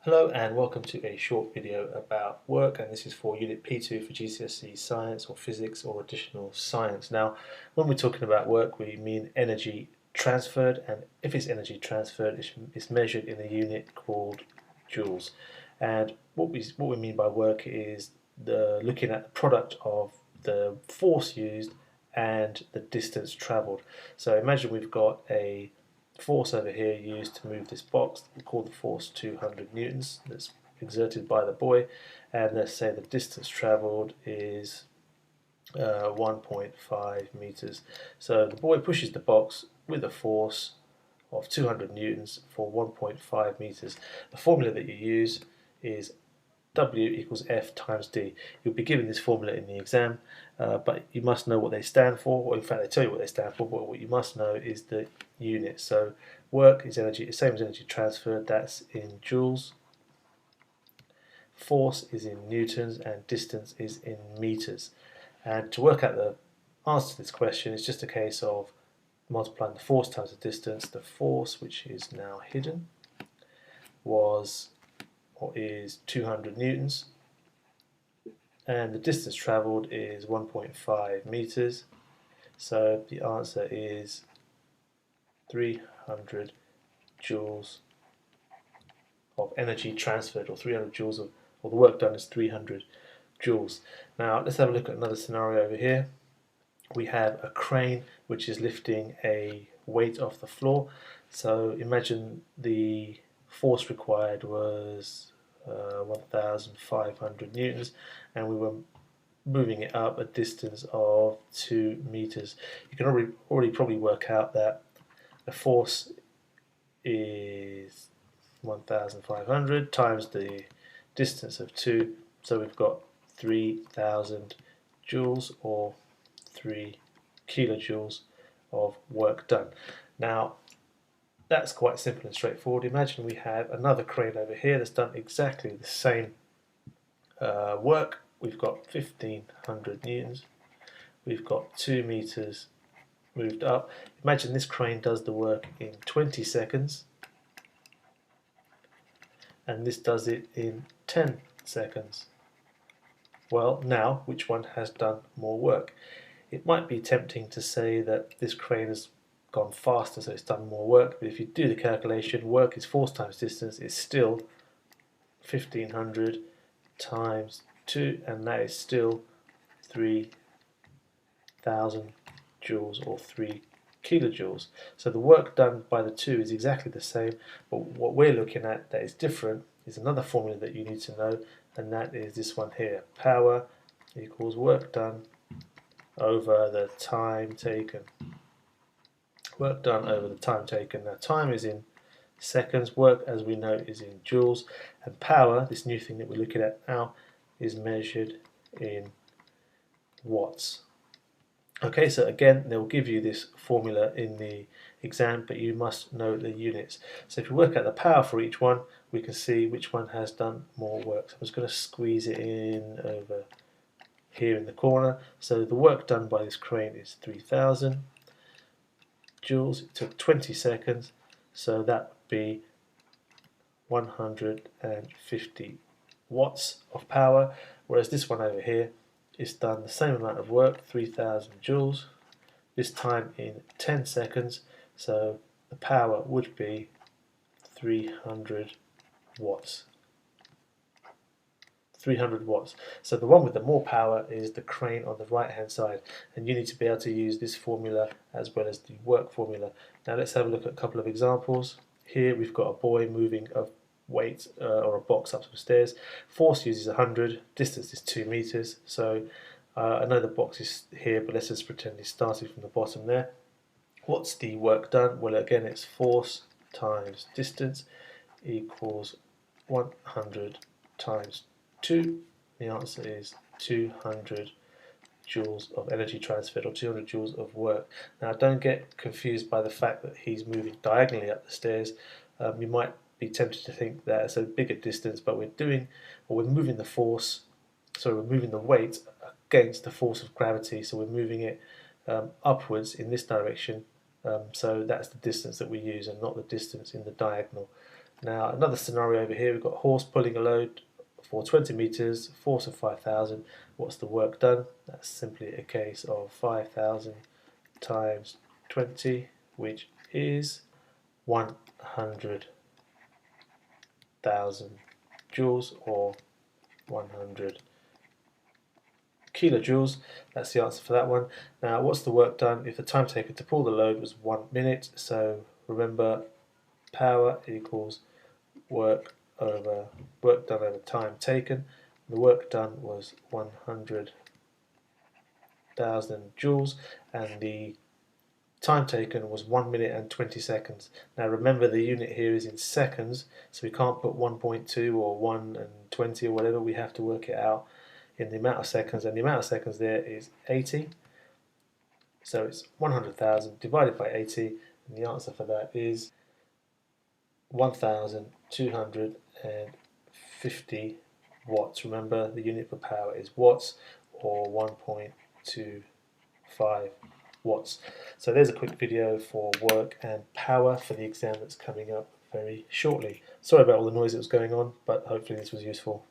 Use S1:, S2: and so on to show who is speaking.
S1: Hello and welcome to a short video about work, and this is for Unit P2 for GCSE Science or Physics or Additional Science. Now, when we're talking about work, we mean energy transferred, and if it's energy transferred, it's measured in a unit called joules. And what we mean by work is looking at the product of the force used and the distance travelled. So imagine we've got a force over here used to move this box. We call the force 200 newtons that's exerted by the boy, and let's say the distance travelled is 1.5 meters. So the boy pushes the box with a force of 200 newtons for 1.5 meters. The formula that you use is W equals F times D. You'll be given this formula in the exam, but you must know what they stand for, or in fact they tell you what they stand for, but what you must know is the unit. So work is energy, the same as energy transferred, that's in joules. Force is in newtons and distance is in meters. And to work out the answer to this question, it's just a case of multiplying the force times the distance. The force, which is now hidden, was or is 200 newtons, and the distance travelled is 1.5 meters. So the answer is 300 joules of energy transferred, or 300 joules of, or the work done is 300 joules. Now let's have a look at another scenario over here. We have a crane which is lifting a weight off the floor. So imagine the force required was 1,500 newtons, and we were moving it up a distance of 2 meters. You can already probably work out that the force is 1,500 times the distance of 2, so we've got 3,000 joules or 3 kilojoules of work done. Now that's quite simple and straightforward. Imagine we have another crane over here that's done exactly the same work. We've got 1,500 newtons, we've got 2 meters moved up. Imagine this crane does the work in 20 seconds, and this does it in 10 seconds. Well, now, which one has done more work? It might be tempting to say that this crane has gone faster, so it's done more work, but if you do the calculation, work is force times distance is still 1,500 times 2, and that is still 3,000 joules or 3 kilojoules. So the work done by the two is exactly the same, but what we're looking at that is different is another formula that you need to know, and that is this one here. Power equals work done over the time taken. Work done over the time taken. Now time is in seconds, work as we know is in joules, and power, this new thing that we're looking at now, is measured in watts. Okay, so again, they'll give you this formula in the exam, but you must know the units. So if we work out the power for each one, we can see which one has done more work. So I'm just going to squeeze it in over here in the corner. So the work done by this crane is 3,000 joules. It took 20 seconds, so that would be 150 watts of power, whereas this one over here is done the same amount of work, 3,000 joules, this time in 10 seconds, so the power would be 300 watts. 300 watts. So the one with the more power is the crane on the right hand side, and you need to be able to use this formula as well as the work formula. Now let's have a look at a couple of examples. Here we've got a boy moving a weight or a box up some stairs. Force uses 100, distance is 2 meters. So I know the box is here, but let's just pretend it's starting from the bottom there. What's the work done? Well, again, it's force times distance equals 100 times 2. The answer is 200 joules of energy transferred, or 200 joules of work. Now don't get confused by the fact that he's moving diagonally up the stairs. You might be tempted to think that it's a bigger distance, but we're moving the force, so we're moving the weight against the force of gravity, so we're moving it upwards in this direction, so that's the distance that we use and not the distance in the diagonal. Now another scenario over here, we've got a horse pulling a load for 20 meters, force of 5,000. What's the work done? That's simply a case of 5,000 times 20, which is 100,000 joules, or 100 kilojoules. That's the answer for that one. Now, what's the work done? If the time taken to pull the load was 1 minute, so remember, power equals work done over time taken. The work done was 100,000 joules, and the time taken was 1 minute and 20 seconds. Now remember, the unit here is in seconds, so we can't put 1.2 or 1 and 20 or whatever. We have to work it out in the amount of seconds, and the amount of seconds there is 80. So it's 100,000 divided by 80, and the answer for that is 1,250 watts. Remember, the unit for power is watts, or 1.25 watts. So there's a quick video for work and power for the exam that's coming up very shortly. Sorry about all the noise that was going on, but hopefully this was useful.